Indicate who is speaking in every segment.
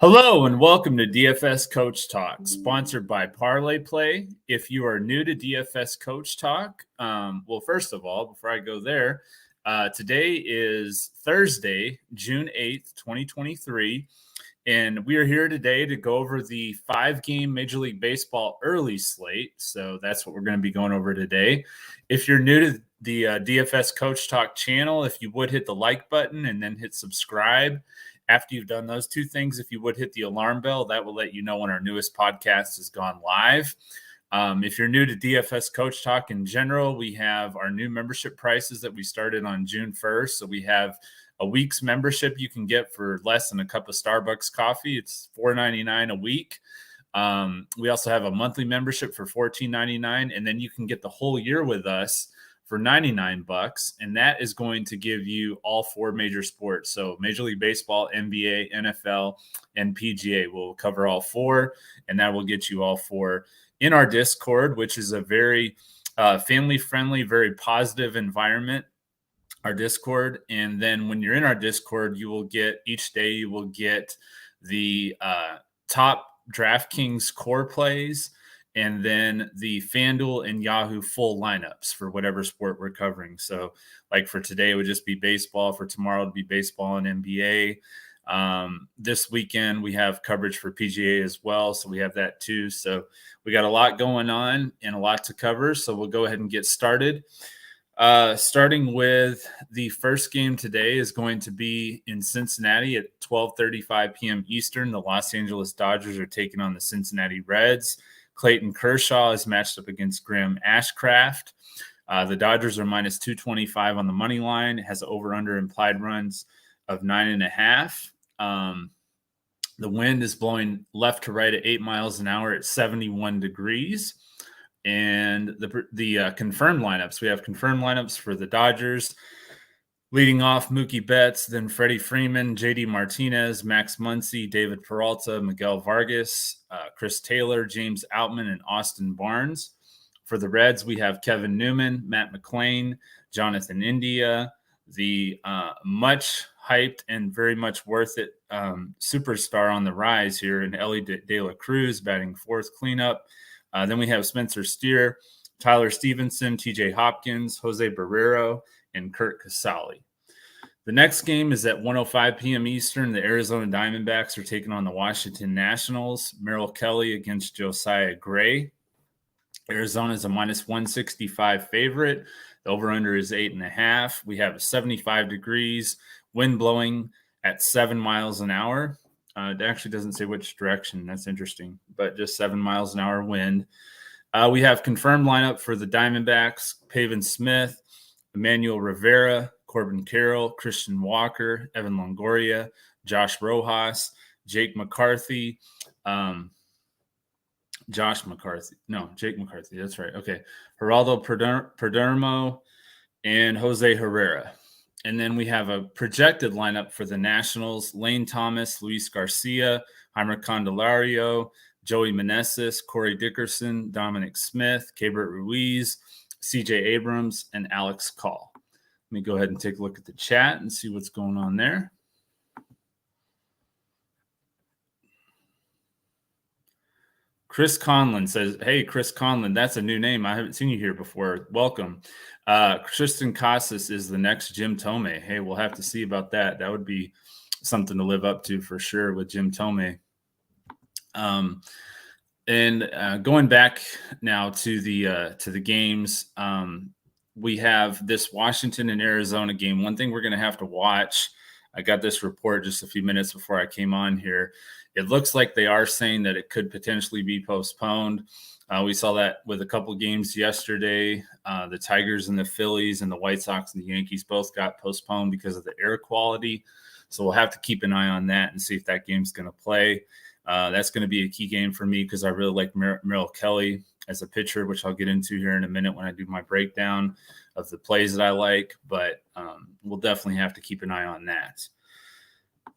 Speaker 1: Hello and welcome to DFS Coach Talk, sponsored by Parlayplay. If you are new to DFS Coach Talk, first of all, before I go there, today is Thursday, June 8th, 2023, and we are here today to go over the 5-game Major League Baseball early slate. So that's what we're going to be going over today. If you're new to the DFS Coach Talk channel, if you would hit the like button and then hit subscribe. After you've done those two things, if you would hit the alarm bell, that will let you know when our newest podcast has gone live. If you're new to DFS Coach Talk in general, we have our new membership prices that we started on June 1st. So we have a week's membership you can get for less than a cup of Starbucks coffee. It's $4.99 a week. We also have a monthly membership for $14.99, and then you can get the whole year with us for $99, and that is going to give you all 4 major sports. So Major League Baseball, NBA, NFL, and PGA. We'll cover all 4, and that will get you all 4 in our Discord, which is a very family-friendly, very positive environment, our Discord. And then when you're in our Discord, you will get each day, you will get the top Draftkings core plays, and then the Fanduel and Yahoo full lineups for whatever sport we're covering. So like for today, it would just be baseball. For tomorrow, it would be baseball and NBA. This weekend, we have coverage for PGA as well. So we have that too. So we got a lot going on and a lot to cover. So we'll go ahead and get started. Starting with the first game today is going to be in Cincinnati at 12:35 p.m. Eastern. The Los Angeles Dodgers are taking on the Cincinnati Reds. Clayton Kershaw is matched up against Graham Ashcraft. The Dodgers are minus 225 on the money line. It has over-under implied runs of 9.5. The wind is blowing left to right at 8 miles an hour at 71 degrees. And the confirmed lineups, we have confirmed lineups for the Dodgers. Leading off, Mookie Betts, then Freddie Freeman, JD Martinez, Max Muncy, David Peralta, Miguel Vargas, Chris Taylor, James Outman, and Austin Barnes. For the Reds, we have Kevin Newman, Matt McClain, Jonathan India, the much hyped and very much worth it superstar on the rise here in Ellie De La Cruz batting fourth cleanup. Then we have Spencer Steer, Tyler Stevenson, TJ Hopkins, Jose Barrero, and Kurt Casale. The next game is at 1:05 p.m. Eastern. The Arizona Diamondbacks are taking on the Washington Nationals. Merrill Kelly against Josiah Gray. Arizona is a minus 165 favorite. The over-under is 8.5. We have 75 degrees, wind blowing at 7 miles an hour. It actually doesn't say which direction. That's interesting, but just 7 miles an hour wind. We have confirmed lineup for the Diamondbacks: Pavin Smith, Emmanuel Rivera, Corbin Carroll, Christian Walker, Evan Longoria, Josh Rojas, Jake McCarthy, Jake McCarthy. That's right. Okay. Geraldo Perdomo and Jose Herrera. And then we have a projected lineup for the Nationals: Lane Thomas, Luis Garcia, Heimer Candelario, Joey Meneses, Corey Dickerson, Dominic Smith, Keibert Ruiz, CJ Abrams, and Alex Call. Let me go ahead and take a look at the chat and see what's going on there. Chris Conlon says, hey, Chris Conlon, that's a new name. I haven't seen you here before. Welcome. Tristan Casas is the next Jim Thome. Hey, we'll have to see about that. That would be something to live up to for sure with Jim Thome. Going back now to the games, we have this Washington and Arizona game. One thing we're going to have to watch, I got this report just a few minutes before I came on here. It looks like they are saying that it could potentially be postponed. We saw that with a couple games yesterday. The Tigers and the Phillies and the White Sox and the Yankees both got postponed because of the air quality. So we'll have to keep an eye on that and see if that game's going to play. That's going to be a key game for me because I really like Merrill Kelly as a pitcher, which I'll get into here in a minute when I do my breakdown of the plays that I like. But we'll definitely have to keep an eye on that.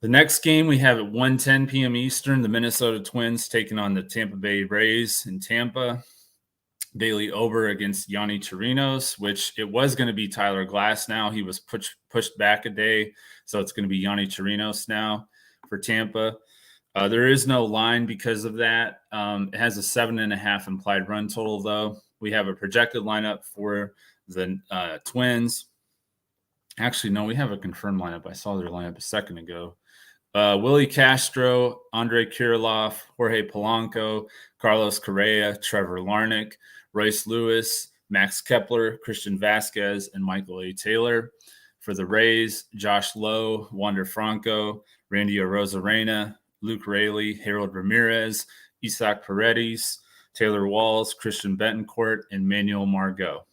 Speaker 1: The next game we have at 1:10 p.m. Eastern, the Minnesota Twins taking on the Tampa Bay Rays in Tampa. Bailey Ober against Yanni Chirinos, which it was going to be Tyler Glass now. He was pushed back a day, so it's going to be Yanni Chirinos now for Tampa. There is no line because of that. It has a 7.5 implied run total, though. We have a projected lineup for the Twins. Actually, no, we have a confirmed lineup. I saw their lineup a second ago. Willie Castro, Andre Kirilloff, Jorge Polanco, Carlos Correa, Trevor Larnach, Royce Lewis, Max Kepler, Christian Vasquez, and Michael A. Taylor. For the Rays, Josh Lowe, Wander Franco, Randy Arozarena, Luke Raley, Harold Ramirez, Isaac Paredes, Taylor Walls, Christian Betancourt, and Manuel Margot.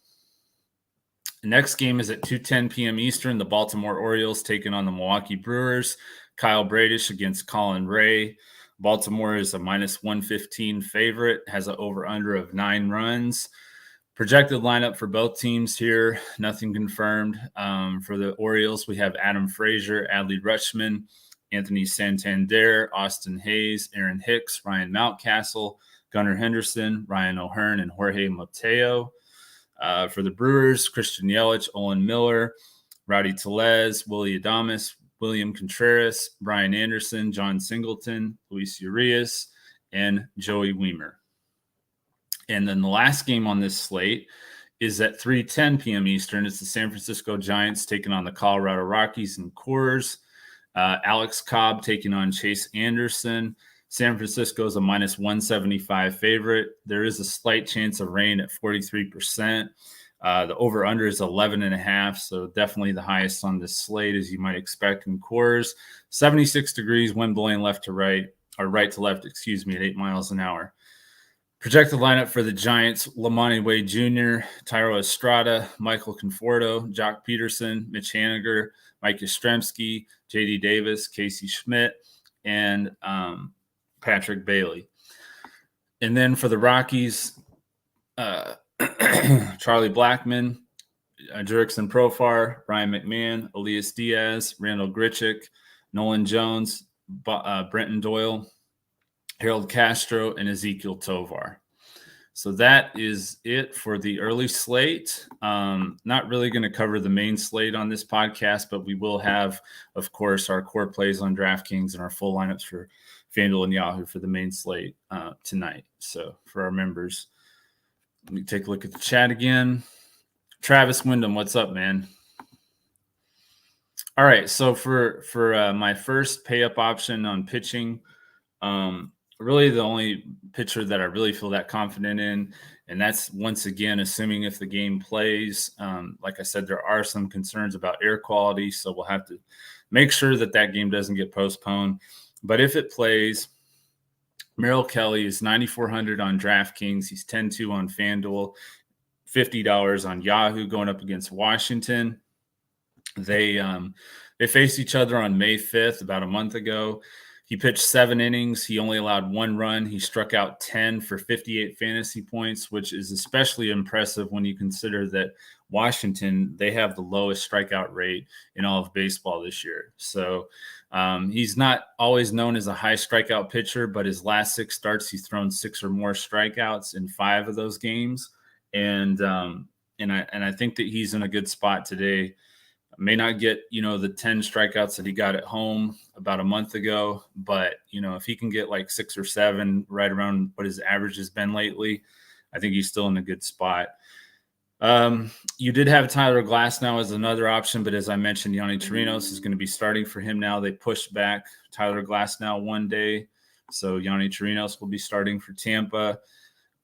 Speaker 1: The next game is at 2:10 p.m. Eastern. The Baltimore Orioles taking on the Milwaukee Brewers. Kyle Bradish against Colin Ray. Baltimore is a -115 favorite, has an over-under of 9 runs. Projected lineup for both teams here, nothing confirmed. For the Orioles, we have Adam Frazier, Adley Rutschman, Anthony Santander, Austin Hayes, Aaron Hicks, Ryan Mountcastle, Gunnar Henderson, Ryan O'Hearn, and Jorge Mateo. For the Brewers, Christian Yelich, Olin Miller, Rowdy Tellez, Willie Adames, William Contreras, Brian Anderson, John Singleton, Luis Urias, and Joey Weimer. And then the last game on this slate is at 3:10 p.m. Eastern. It's the San Francisco Giants taking on the Colorado Rockies in Coors. Alex Cobb taking on Chase Anderson. San Francisco is a -175 favorite. There is a slight chance of rain at 43%. The over-under is 11.5, so definitely the highest on this slate, as you might expect in Coors. 76 degrees, wind blowing left to right, or right to left, at 8 miles an hour. Projected lineup for the Giants: Lamonte Wade Jr., Tyro Estrada, Michael Conforto, Jock Peterson, Mitch Haniger, Mike Yastrzemski, J.D. Davis, Casey Schmidt, and Patrick Bailey. And then for the Rockies, Charlie Blackmon, Jurickson Profar, Ryan McMahon, Elias Diaz, Randall Grichuk, Nolan Jones, Brenton Doyle, Harold Castro, and Ezekiel Tovar. So that is it for the early slate. Not really going to cover the main slate on this podcast, but we will have, of course, our core plays on DraftKings and our full lineups for FanDuel and Yahoo for the main slate tonight. So for our members, let me take a look at the chat again. Travis Wyndham, what's up, man? All right, so for my first pay-up option on pitching, really the only pitcher that I really feel that confident in, and that's once again assuming if the game plays. Like I said, there are some concerns about air quality, so we'll have to make sure that game doesn't get postponed. But if it plays, Merrill Kelly is 9,400 on DraftKings. He's 10-2 on FanDuel, $50 on Yahoo, going up against Washington. They faced each other on May 5th, about a month ago. He pitched 7 innings. He only allowed 1 run. He struck out 10 for 58 fantasy points, which is especially impressive when you consider that Washington, they have the lowest strikeout rate in all of baseball this year. So he's not always known as a high strikeout pitcher, but his last 6 starts, he's thrown 6 or more strikeouts in 5 of those games. And I think that he's in a good spot today. May not get, the 10 strikeouts that he got at home about a month ago, but, if he can get like 6 or 7 right around what his average has been lately, I think he's still in a good spot. You did have Tyler Glasnow as another option, but as I mentioned, Yonny Chirinos is going to be starting for him now. They pushed back Tyler Glasnow one day, so Yonny Chirinos will be starting for Tampa.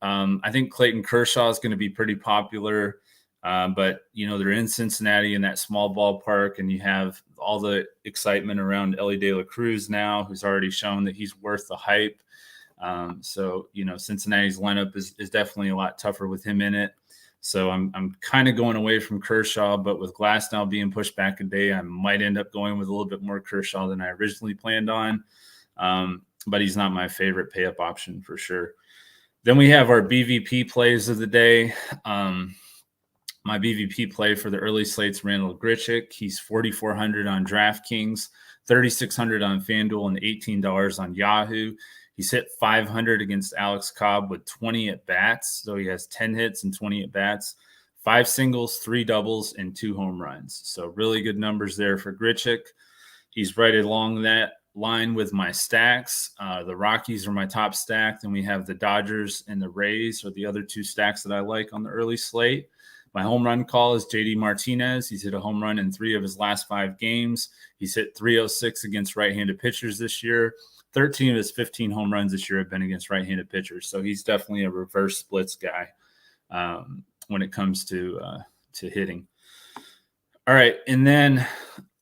Speaker 1: I think Clayton Kershaw is going to be pretty popular. But, they're in Cincinnati in that small ballpark, and you have all the excitement around Elly De La Cruz now, who's already shown that he's worth the hype. So Cincinnati's lineup is definitely a lot tougher with him in it. So I'm kind of going away from Kershaw, but with Glasnow being pushed back a day, I might end up going with a little bit more Kershaw than I originally planned on. But he's not my favorite pay-up option for sure. Then we have our BVP plays of the day. My BVP play for the early slate's Randall Grichuk. He's 4,400 on DraftKings, 3,600 on FanDuel, and $18 on Yahoo. He's hit 500 against Alex Cobb with 20 at-bats. So he has 10 hits and 20 at-bats, 5 singles, 3 doubles, and 2 home runs. So really good numbers there for Grichuk. He's right along that line with my stacks. The Rockies are my top stack. Then we have the Dodgers and the Rays are the other two stacks that I like on the early slate. My home run call is JD Martinez. He's hit a home run in 3 of his last 5 games. He's hit 306 against right-handed pitchers this year. 13 of his 15 home runs this year have been against right-handed pitchers. So he's definitely a reverse splits guy when it comes to hitting. All right. And then,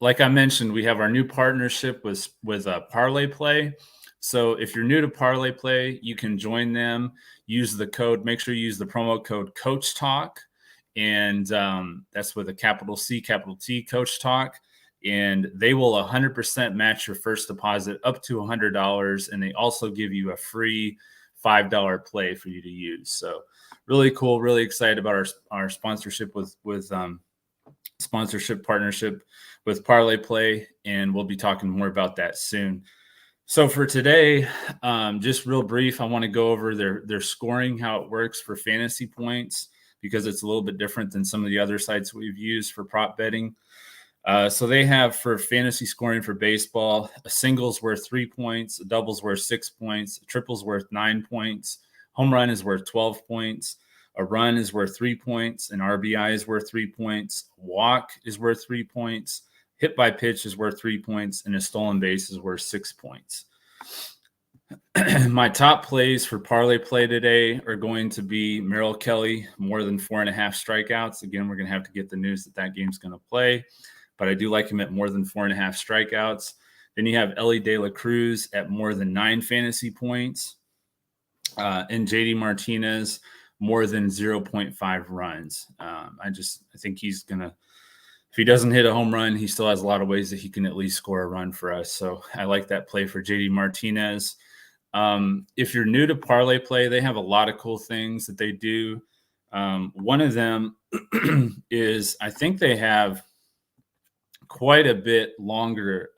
Speaker 1: like I mentioned, we have our new partnership with Parlayplay. So if you're new to Parlayplay, you can join them, use the code, make sure you use the promo code Coach Talk. And that's with a capital C, capital T, Coach Talk. And they will 100% match your first deposit up to $100. And they also give you a free $5 play for you to use. So really cool, really excited about our sponsorship with sponsorship partnership with Parlayplay. And we'll be talking more about that soon. So for today, just real brief, I want to go over their scoring, how it works for fantasy points, because it's a little bit different than some of the other sites we've used for prop betting. So they have for fantasy scoring for baseball, a single's worth 3 points, a double's worth 6 points, a triple's worth 9 points, home run is worth 12 points, a run is worth 3 points, an RBI is worth 3 points, a walk is worth 3 points, hit by pitch is worth 3 points, and a stolen base is worth 6 points. My top plays for Parlayplay today are going to be Merrill Kelly, more than 4.5 strikeouts. Again, we're going to have to get the news that game's going to play, but I do like him at more than 4.5 strikeouts. Then you have Ellie De La Cruz at more than 9 fantasy points, and JD Martinez more than 0.5 runs. I think he's going to, if he doesn't hit a home run, he still has a lot of ways that he can at least score a run for us. So I like that play for JD Martinez. If you're new to Parlayplay, they have a lot of cool things that they do. One of them is I think they have quite a bit longer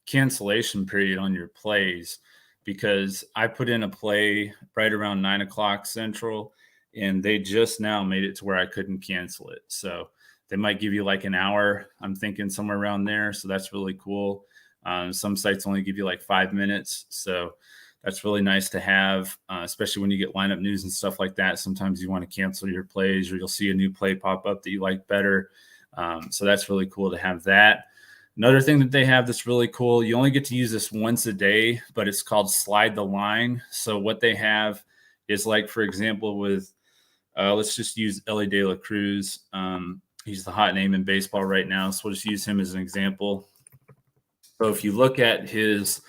Speaker 1: cancellation period on your plays, because I put in a play right around 9 o'clock Central, and they just now made it to where I couldn't cancel it. So they might give you like an hour. I'm thinking somewhere around there. So that's really cool. Some sites only give you like 5 minutes. So that's really nice to have, especially when you get lineup news and stuff like that. Sometimes you want to cancel your plays, or you'll see a new play pop up that you like better. So that's really cool to have that. Another thing that they have that's really cool, you only get to use this once a day, but it's called Slide the Line. So what they have is, like, for example, with let's just use Ellie De La Cruz. He's the hot name in baseball right now, so we'll just use him as an example. So if you look at his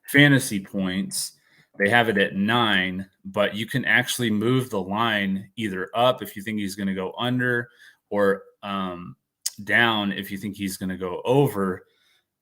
Speaker 1: fantasy points, they have it at 9, but you can actually move the line either up if you think he's going to go under, or down if you think he's going to go over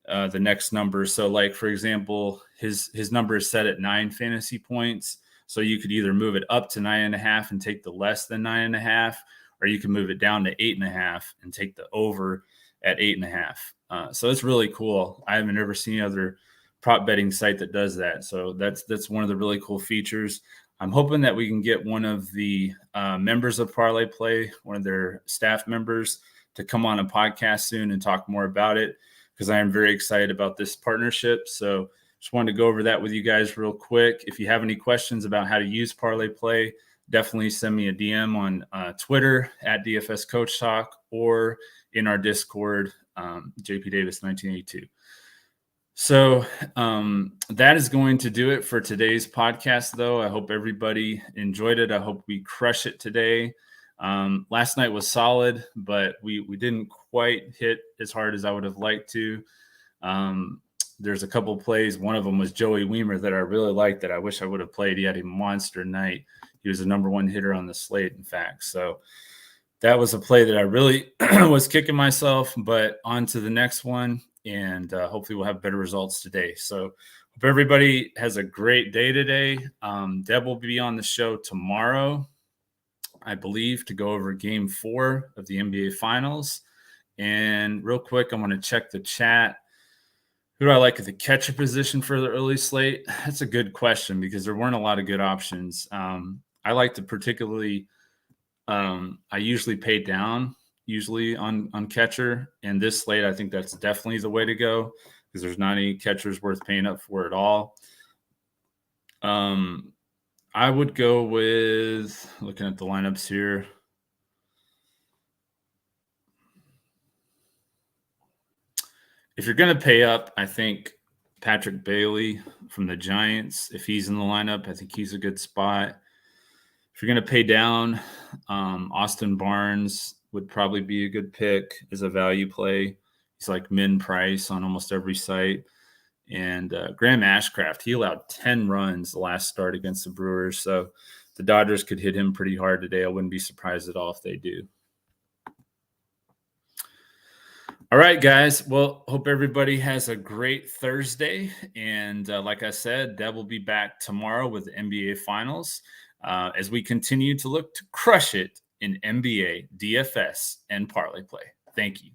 Speaker 1: the next number. So, like, for example, his number is set at 9 fantasy points. So you could either move it up to 9.5 and take the less than 9.5, or you can move it down to 8.5 and take the over at 8.5. So it's really cool. I haven't ever seen other prop betting site that does that. So that's one of the really cool features. I'm hoping that we can get one of the members of Parlayplay, one of their staff members, to come on a podcast soon and talk more about it, because I am very excited about this partnership. So just wanted to go over that with you guys real quick. If you have any questions about how to use Parlayplay, definitely send me a DM on Twitter at DFS Coach Talk, or in our Discord, JP Davis 1982. So that is going to do it for today's podcast, though. I hope everybody enjoyed it. I hope we crush it today. Last night was solid, but we didn't quite hit as hard as I would have liked to. There's a couple plays. One of them was Joey Weimer that I really liked, that I wish I would have played. He had a monster night. He was the number 1 hitter on the slate, in fact. So that was a play that I really was kicking myself, but on to the next one. And hopefully we'll have better results today. So hope everybody has a great day today. Deb will be on the show tomorrow, I believe, to go over Game 4 of the NBA Finals. And real quick, I'm going to check the chat. Who do I like at the catcher position for the early slate? That's a good question, because there weren't a lot of good options. I like to particularly I usually pay down on catcher, and this slate, I think that's definitely the way to go. because there's not any catchers worth paying up for at all. I would go with, looking at the lineups here, if you're going to pay up, I think Patrick Bailey from the Giants, if he's in the lineup, I think he's a good spot. If you're going to pay down, Austin Barnes would probably be a good pick as a value play. He's like min price on almost every site. And Graham Ashcraft, he allowed 10 runs the last start against the Brewers. So the Dodgers could hit him pretty hard today. I wouldn't be surprised at all if they do. All right, guys. Well, hope everybody has a great Thursday. And like I said, Deb will be back tomorrow with the NBA Finals as we continue to look to crush it in NBA, DFS, and Parlay Play. Thank you.